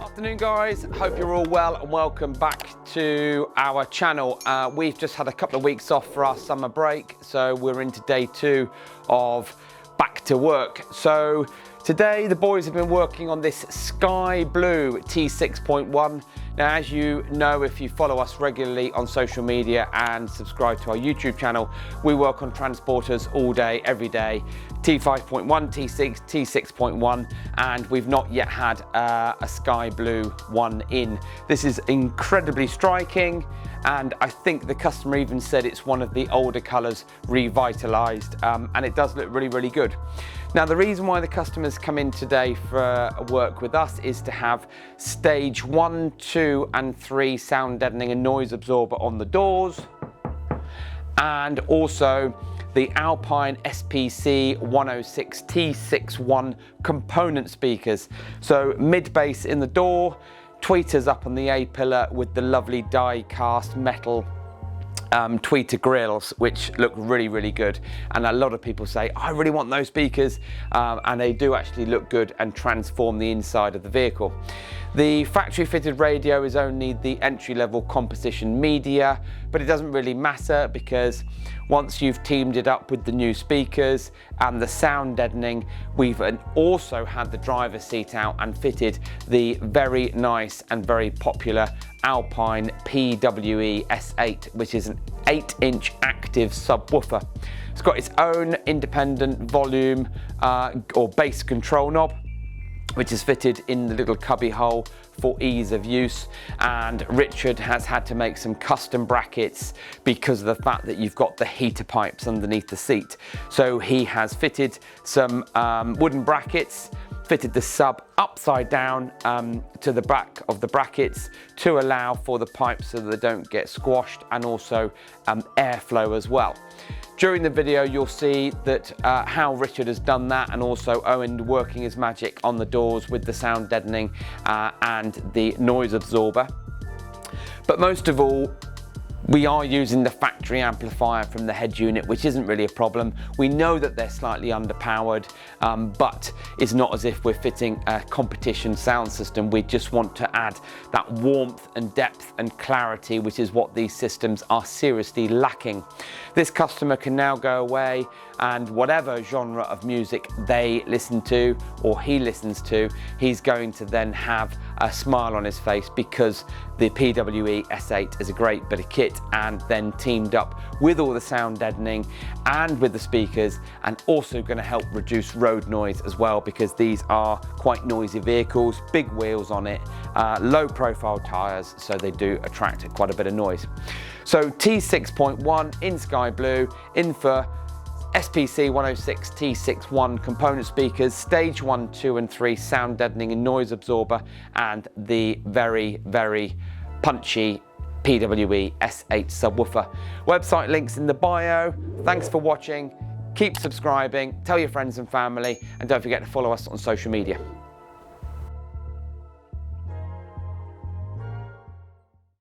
Afternoon guys, hope you're all well and welcome back to our channel. We've just had a couple of weeks off for our summer break, so we're into day 2 of back to work. So today the boys have been working on this sky blue T6.1. Now, as you know, if you follow us regularly on social media and subscribe to our YouTube channel, we work on transporters all day, every day. T5.1, T6, T6.1, and we've not yet had a sky blue one in. This is incredibly striking, and I think the customer even said it's one of the older colours revitalised, and it does look really, really good. Now, the reason why the customers come in today for work with us is to have stage 1, 2 and 3 sound deadening and noise absorber on the doors, and also the Alpine SPC 106 T6.1 component speakers. So mid-bass in the door, tweeters up on the A-pillar with the lovely die-cast metal tweeter grills, which look really, really good. And a lot of people say, I really want those speakers, and they do actually look good and transform the inside of the vehicle. The factory fitted radio is only the entry-level composition media, but it doesn't really matter because once you've teamed it up with the new speakers and the sound deadening, we've also had the driver's seat out and fitted the very nice and very popular Alpine PWE S8, which is an 8-inch active subwoofer. It's got its own independent volume or bass control knob, which is fitted in the little cubby hole for ease of use. And Richard has had to make some custom brackets because of the fact that you've got the heater pipes underneath the seat. So he has fitted some wooden brackets, fitted the sub upside down to the back of the brackets to allow for the pipes so that they don't get squashed, and also airflow as well. During the video you'll see that how Richard has done that, and also Owen working his magic on the doors with the sound deadening and the noise absorber. But most of all, we are using the factory amplifier from the head unit, which isn't really a problem. We know that they're slightly underpowered, but it's not as if we're fitting a competition sound system. We just want to add that warmth and depth and clarity, which is what these systems are seriously lacking. This customer can now go away and whatever genre of music they listen to or he listens to, he's going to then have a smile on his face because the PWE S8 is a great bit of kit, and then teamed up with all the sound deadening and with the speakers, and also going to help reduce road noise as well, because these are quite noisy vehicles, big wheels on it, low profile tyres, so they do attract quite a bit of noise. So T6.1 in sky blue, in for SPC 106 T6.1 component speakers, stage 1, 2 and 3 sound deadening and noise absorber, and the very, very punchy PWE S8 subwoofer. Website links in the bio. Thanks for watching. Keep subscribing, tell your friends and family, and don't forget to follow us on social media.